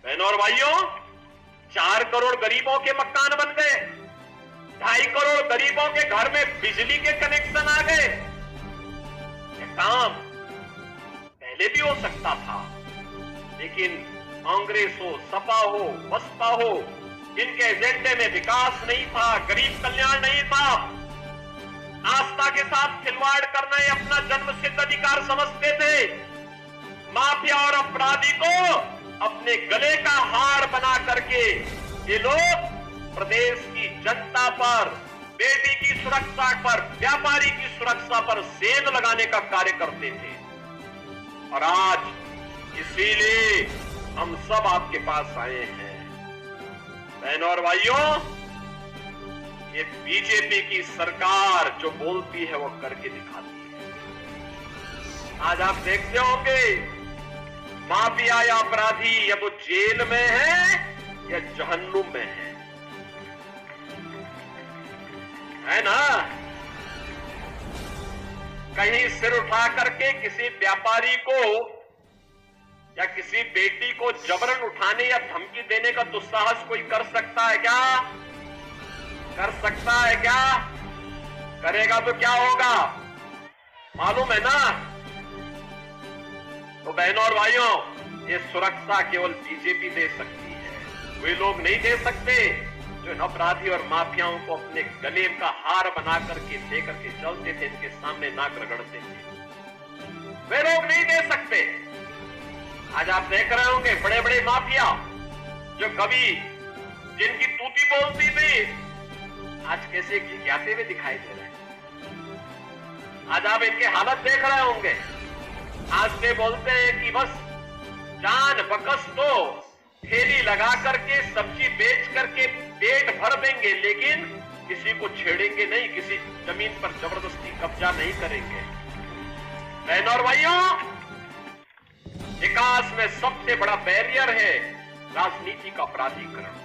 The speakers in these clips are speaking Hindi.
बहनों और भाइयों, 4 करोड़ गरीबों के मकान बन गए, 2.5 करोड़ गरीबों के घर में बिजली के कनेक्शन आ गए। ये काम पहले भी हो सकता था, लेकिन कांग्रेस हो, सपा हो, बसपा हो, जिनके एजेंडे में विकास नहीं था, गरीब कल्याण नहीं था, आस्था के साथ खिलवाड़ करना ही अपना जन्मसिद्ध अधिकार समझते थे, माफिया और अपराधी को अपने गले का हार बना करके ये लोग प्रदेश की जनता पर, बेटी की सुरक्षा पर, व्यापारी की सुरक्षा पर सेंध लगाने का कार्य करते थे। और आज इसीलिए हम सब आपके पास आए हैं। बहनों और भाइयों, ये बीजेपी की सरकार जो बोलती है वो करके दिखाती है। आज आप देखते होंगे माफिया या अपराधी या वो जेल में है या जहन्नुम में है ना। कहीं सिर उठा करके किसी व्यापारी को या किसी बेटी को जबरन उठाने या धमकी देने का दुस्साहस कोई कर सकता है क्या? कर सकता है क्या? करेगा तो क्या होगा मालूम है ना। तो बहनों और भाइयों, ये सुरक्षा केवल बीजेपी दे सकती है, वे लोग नहीं दे सकते जो इन अपराधी और माफियाओं को अपने गले का हार बना करके लेकर के चलते थे, इनके सामने नाक रगड़ते थे, वे लोग नहीं दे सकते। आज आप देख रहे होंगे बड़े बड़े माफिया जो कभी जिनकी तूती बोलती थी, आज कैसे खिसियाते हुए दिखाई दे रहे हैं। आज आप इनके हालत देख रहे होंगे, आज वे बोलते हैं कि बस जान बकस दो, ठेली लगा करके सब्जी बेच करके पेट भर देंगे, लेकिन किसी को छेड़ेंगे नहीं, किसी जमीन पर जबरदस्ती कब्जा नहीं करेंगे। बहनों और भाइयों, विकास में सबसे बड़ा बैरियर है राजनीति का अपराधीकरण।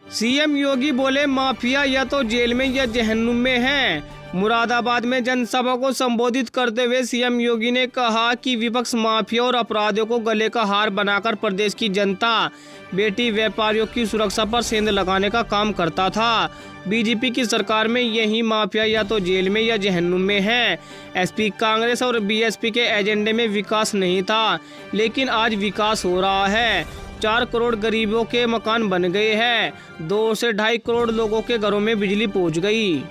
सीएम योगी बोले माफिया या तो जेल में या जहन्नुम में है। मुरादाबाद में जनसभा को संबोधित करते हुए सीएम योगी ने कहा कि विपक्ष माफिया और अपराधियों को गले का हार बनाकर प्रदेश की जनता, बेटी, व्यापारियों की सुरक्षा पर सेंध लगाने का काम करता था। बीजेपी की सरकार में यही माफिया या तो जेल में या जहन्नुम में है। एसपी कांग्रेस और बीएसपी के एजेंडे में विकास नहीं था, लेकिन आज विकास हो रहा है। 4 करोड़ गरीबों के मकान बन गए हैं, 2 से 2.5 करोड़ लोगों के घरों में बिजली पहुंच गई।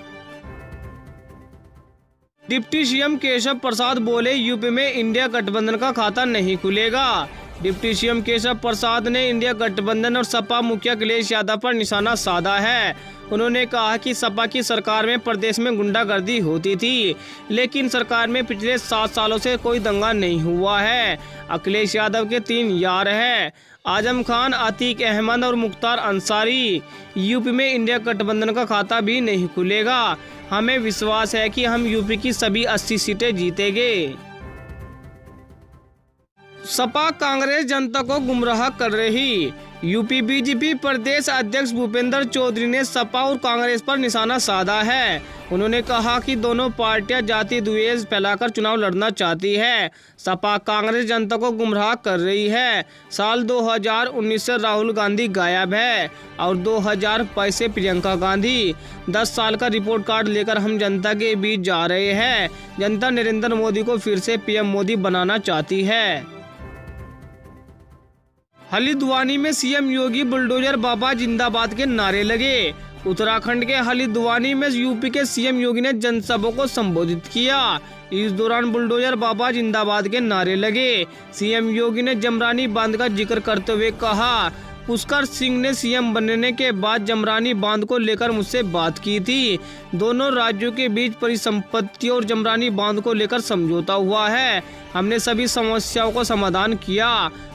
डिप्टी सीएम केशव प्रसाद बोले यूपी में इंडिया गठबंधन का खाता नहीं खुलेगा। डिप्टी सीएम केशव प्रसाद ने इंडिया गठबंधन और सपा मुखिया अखिलेश यादव पर निशाना साधा है। उन्होंने कहा कि सपा की सरकार में प्रदेश में गुंडागर्दी होती थी, लेकिन सरकार में पिछले 7 सालों से कोई दंगा नहीं हुआ है। अखिलेश यादव के 3 यार हैं, आजम खान, अतीक अहमद और मुख्तार अंसारी। यूपी में इंडिया गठबंधन का खाता भी नहीं खुलेगा। हमें विश्वास है कि हम यूपी की सभी 80 सीटें जीतेंगे। सपा कांग्रेस जनता को गुमराह कर रही। यूपी बीजेपी प्रदेश अध्यक्ष भूपेंद्र चौधरी ने सपा और कांग्रेस पर निशाना साधा है। उन्होंने कहा कि दोनों पार्टियां जाति द्वेष फैलाकर चुनाव लड़ना चाहती है। सपा कांग्रेस जनता को गुमराह कर रही है। साल 2019 से राहुल गांधी गायब है और 2022 से प्रियंका गांधी। 10 साल का रिपोर्ट कार्ड लेकर हम जनता के बीच जा रहे हैं। जनता नरेंद्र मोदी को फिर से पीएम मोदी बनाना चाहती है। हल्द्वानी में सीएम योगी बुलडोजर बाबा जिंदाबाद के नारे लगे। उत्तराखंड के हल्द्वानी में यूपी के सीएम योगी ने जनसभा को संबोधित किया। इस दौरान बुलडोजर बाबा जिंदाबाद के नारे लगे। सीएम योगी ने जमरानी बांध का जिक्र करते हुए कहा, पुष्कर सिंह ने सीएम बनने के बाद जमरानी बांध को लेकर मुझसे बात की थी। दोनों राज्यों के बीच परिसंपत्ति और जमरानी बांध को लेकर समझौता हुआ है। हमने सभी समस्याओं को समाधान किया।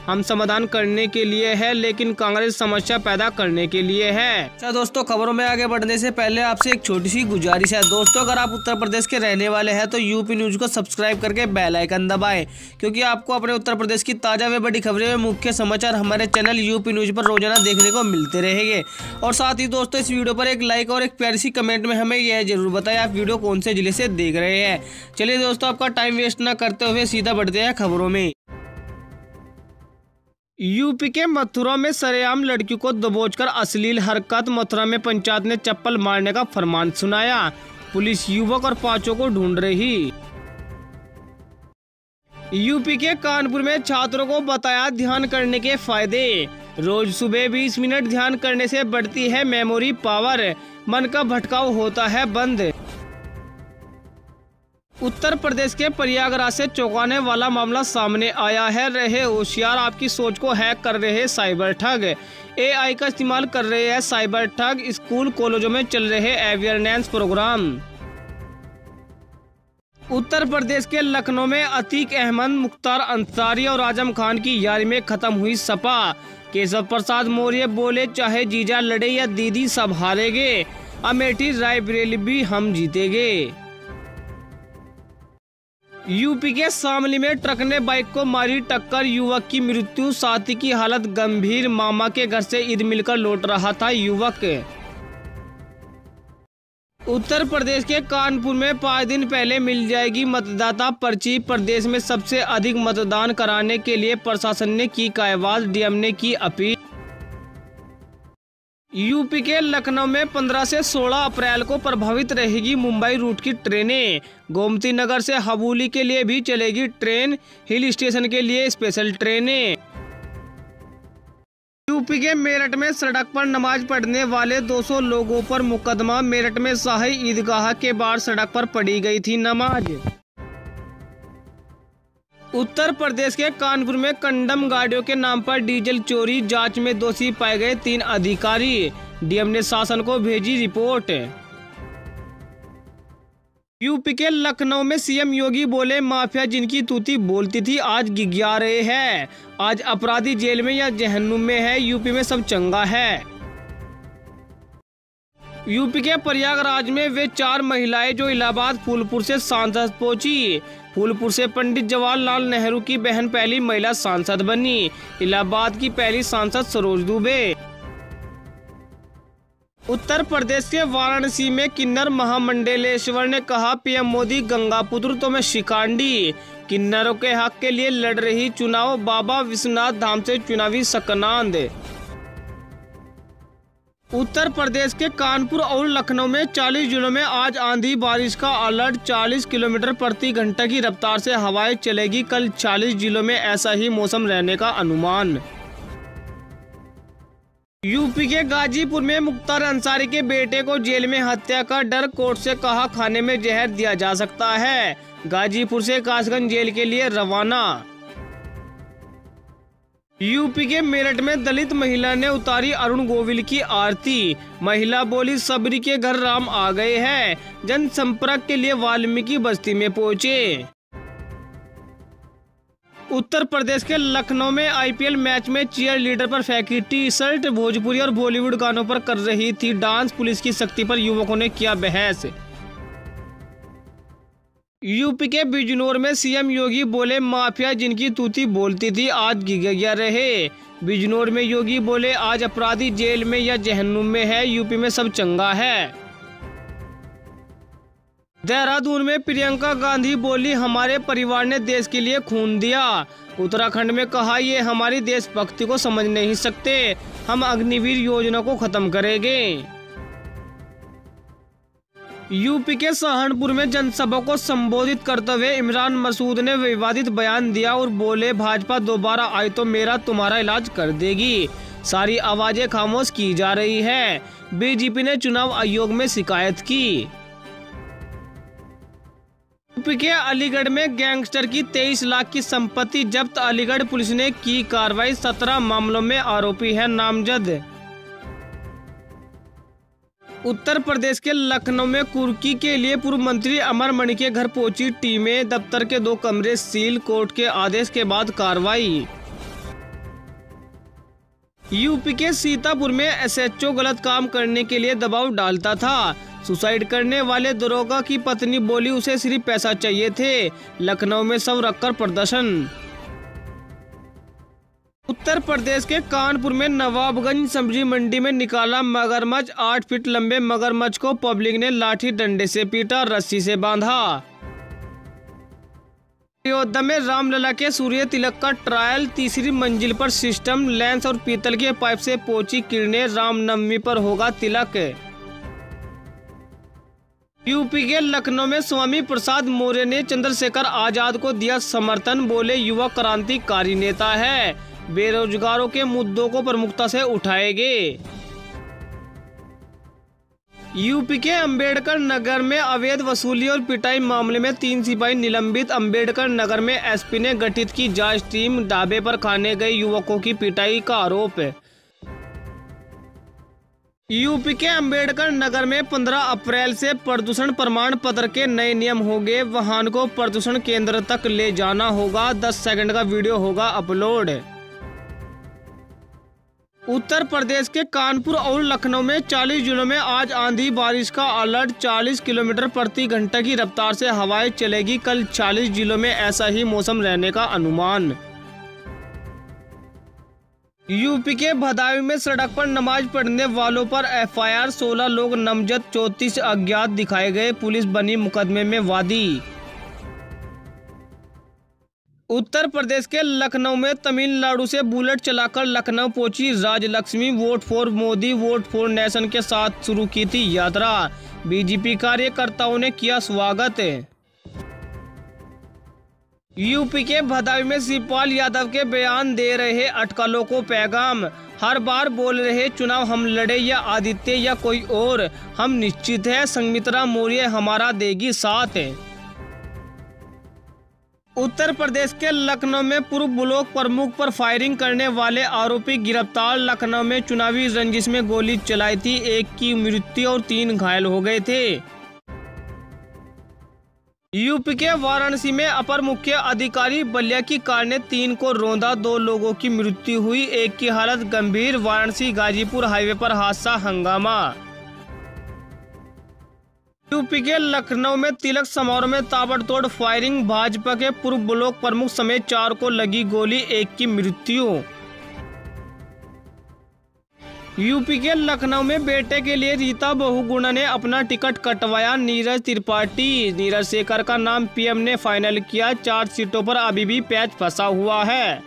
हम समाधान करने के लिए है, लेकिन कांग्रेस समस्या पैदा करने के लिए है। अच्छा दोस्तों, खबरों में आगे बढ़ने से पहले आपसे एक छोटी सी गुजारिश है। दोस्तों, अगर आप उत्तर प्रदेश के रहने वाले हैं तो यूपी न्यूज को सब्सक्राइब करके बेल आइकन दबाएं, क्योंकि आपको अपने उत्तर प्रदेश की ताजा व बड़ी खबरें व मुख्य समाचार हमारे चैनल यूपी न्यूज पर रोजाना देखने को मिलते रहेंगे। और साथ ही दोस्तों, इस वीडियो पर एक लाइक और एक प्यारी सी कमेंट में हमें यह जरूर बताएं आप वीडियो कौन से जिले से देख रहे हैं। चलिए दोस्तों, आपका टाइम वेस्ट न करते हुए सीधा बढ़ते हैं खबरों में। यूपी के मथुरा में सरेआम लड़की को दबोचकर अश्लील हरकत। मथुरा में पंचायत ने चप्पल मारने का फरमान सुनाया। पुलिस युवक और 5 को ढूंढ रही। यूपी के कानपुर में छात्रों को बताया ध्यान करने के फायदे। रोज सुबह 20 मिनट ध्यान करने से बढ़ती है मेमोरी पावर, मन का भटकाव होता है बंद। उत्तर प्रदेश के प्रयागराज से चौंकाने वाला मामला सामने आया है। रहे होशियार, आपकी सोच को हैक कर रहे साइबर ठग। एआई का इस्तेमाल कर रहे हैं साइबर ठग। स्कूल कॉलेजों में चल रहे अवेयरनेस प्रोग्राम। उत्तर प्रदेश के लखनऊ में अतीक अहमद, मुख्तार अंसारी और आजम खान की यारी में खत्म हुई सपा। केशव प्रसाद मौर्य बोले, चाहे जीजा लड़े या दीदी सब हारेंगे। अमेठी रायबरेली भी हम जीतेंगे। यूपी के शामली में ट्रक ने बाइक को मारी टक्कर, युवक की मृत्यु, साथी की हालत गंभीर। मामा के घर से ईद मिलकर लौट रहा था युवक। उत्तर प्रदेश के कानपुर में 5 दिन पहले मिल जाएगी मतदाता पर्ची। प्रदेश में सबसे अधिक मतदान कराने के लिए प्रशासन ने की कायवाद, डीएम ने की अपील। यूपी के लखनऊ में 15 से 16 अप्रैल को प्रभावित रहेगी मुंबई रूट की ट्रेनें। गोमती नगर से हबूली के लिए भी चलेगी ट्रेन, हिल स्टेशन के लिए स्पेशल ट्रेनें। यूपी के मेरठ में सड़क पर नमाज पढ़ने वाले 200 लोगों पर मुकदमा। मेरठ में शाही ईदगाह के बाहर सड़क पर पढ़ी गई थी नमाज। उत्तर प्रदेश के कानपुर में कंडम गाड़ियों के नाम पर डीजल चोरी, जांच में दोषी पाए गए 3 अधिकारी। डीएम ने शासन को भेजी रिपोर्ट। यूपी के लखनऊ में सीएम योगी बोले, माफिया जिनकी तूती बोलती थी आज गिगिया रहे हैं। आज अपराधी जेल में या जहन्नुम में है, यूपी में सब चंगा है। यूपी के प्रयागराज में वे 4 महिलाएं जो इलाहाबाद फूलपुर से सांसद पहुंची। फूलपुर से पंडित जवाहरलाल नेहरू की बहन पहली महिला सांसद बनी। इलाहाबाद की पहली सांसद सरोज दुबे। उत्तर प्रदेश के वाराणसी में किन्नर महामंडलेश्वर ने कहा, पीएम मोदी गंगापुत्र तो मैं शिकांडी। किन्नरों के हक के लिए लड़ रही चुनाव, बाबा विश्वनाथ धाम से चुनावी सकनांद। उत्तर प्रदेश के कानपुर और लखनऊ में 40 जिलों में आज आंधी बारिश का अलर्ट। 40 किलोमीटर प्रति घंटा की रफ्तार से हवाएं चलेगी। कल 40 जिलों में ऐसा ही मौसम रहने का अनुमान। यूपी के गाजीपुर में मुख्तार अंसारी के बेटे को जेल में हत्या का डर, कोर्ट से कहा खाने में जहर दिया जा सकता है। गाजीपुर से कासगंज जेल के लिए रवाना। यूपी के मेरठ में दलित महिला ने उतारी अरुण गोविल की आरती। महिला बोली, सबरी के घर राम आ गए हैं। जनसंपर्क के लिए वाल्मीकि बस्ती में पहुंचे। उत्तर प्रदेश के लखनऊ में आईपीएल मैच में चीयर लीडर पर फेंकी टी-शर्ट। भोजपुरी और बॉलीवुड गानों पर कर रही थी डांस। पुलिस की सख्ती पर युवकों ने किया बहस। यूपी के बिजनौर में सीएम योगी बोले, माफिया जिनकी तूती बोलती थी आज गिगिया रहे। बिजनौर में योगी बोले, आज अपराधी जेल में या जहन्नुम में है, यूपी में सब चंगा है। देहरादून में प्रियंका गांधी बोली, हमारे परिवार ने देश के लिए खून दिया। उत्तराखंड में कहा, ये हमारी देशभक्ति को समझ नहीं सकते, हम अग्निवीर योजना को खत्म करेंगे। यूपी के सहारनपुर में जनसभा को संबोधित करते हुए इमरान मसूद ने विवादित बयान दिया और बोले, भाजपा दोबारा आई तो मेरा तुम्हारा इलाज कर देगी। सारी आवाजें खामोश की जा रही है। बीजेपी ने चुनाव आयोग में शिकायत की। यूपी के अलीगढ़ में गैंगस्टर की 23 लाख की संपत्ति जब्त। अलीगढ़ पुलिस ने की कार्रवाई। 17 मामलों में आरोपी है नामजद। उत्तर प्रदेश के लखनऊ में कुर्की के लिए पूर्व मंत्री अमर मणि के घर पहुंची टीमें। दफ्तर के 2 कमरे सील। कोर्ट के आदेश के बाद कार्रवाई। यूपी के सीतापुर में एसएचओ गलत काम करने के लिए दबाव डालता था। सुसाइड करने वाले दरोगा की पत्नी बोली, उसे सिर्फ पैसा चाहिए थे। लखनऊ में शव रखकर प्रदर्शन। उत्तर प्रदेश के कानपुर में नवाबगंज सब्जी मंडी में निकाला मगरमच्छ। 8 फीट लंबे मगरमच्छ को पब्लिक ने लाठी डंडे से पीटा, रस्सी से बांधा। अयोध्या में रामलला के सूर्य तिलक का ट्रायल, तीसरी मंजिल पर सिस्टम, लेंस और पीतल के पाइप से पोची किरणें, रामनवमी पर होगा तिलक। यूपी के लखनऊ में स्वामी प्रसाद मौर्य ने चंद्रशेखर आजाद को दिया समर्थन, बोले युवा क्रांतिकारी नेता है, बेरोजगारों के मुद्दों को प्रमुखता से उठाएंगे। यूपी के अंबेडकर नगर में अवैध वसूली और पिटाई मामले में 3 सिपाही निलंबित, अंबेडकर नगर में एसपी ने गठित की जांच टीम, ढाबे पर खाने गए युवकों की पिटाई का आरोप है। यूपी के अंबेडकर नगर में 15 अप्रैल से प्रदूषण प्रमाण पत्र के नए नियम होंगे, वाहन को प्रदूषण केंद्र तक ले जाना होगा, 10 सेकंड का वीडियो होगा अपलोड। उत्तर प्रदेश के कानपुर और लखनऊ में 40 जिलों में आज आंधी बारिश का अलर्ट, 40 किलोमीटर प्रति घंटा की रफ्तार से हवाएं चलेगी, कल 40 जिलों में ऐसा ही मौसम रहने का अनुमान। यूपी के भदाई में सड़क पर नमाज पढ़ने वालों पर एफआईआर, 16 लोग नामजद, 34 अज्ञात दिखाए गए, पुलिस बनी मुकदमे में वादी। उत्तर प्रदेश के लखनऊ में तमिलनाडु से बुलेट चलाकर लखनऊ पहुंची Rajlakshmi, vote for Modi vote for nation के साथ शुरू की थी यात्रा, बीजेपी कार्यकर्ताओं ने किया स्वागत। यूपी के भदाई में शिवपाल यादव के बयान दे रहे अटकलों को पैगाम, हर बार बोल रहे चुनाव हम लड़े या आदित्य या कोई और, हम निश्चित है संघमित्रा मौर्य हमारा देगी साथ। उत्तर प्रदेश के लखनऊ में पूर्व ब्लॉक प्रमुख पर फायरिंग करने वाले आरोपी गिरफ्तार, लखनऊ में चुनावी रंजिश में गोली चलाई थी, 1 की मृत्यु और 3 घायल हो गए थे। यूपी के वाराणसी में अपर मुख्य अधिकारी बलिया की कार ने 3 को रौंदा, 2 लोगों की मृत्यु हुई, 1 की हालत गंभीर, वाराणसी गाजीपुर हाईवे पर हादसा हंगामा। यूपी के लखनऊ में तिलक समारोह में ताबड़तोड़ फायरिंग, भाजपा के पूर्व ब्लॉक प्रमुख समेत 4 को लगी गोली, 1 की मृत्यु। यूपी के लखनऊ में बेटे के लिए रीता बहुगुणा ने अपना टिकट कटवाया, नीरज त्रिपाठी, नीरज शेखर का नाम पीएम ने फाइनल किया, 4 सीटों पर अभी भी पैच फंसा हुआ है।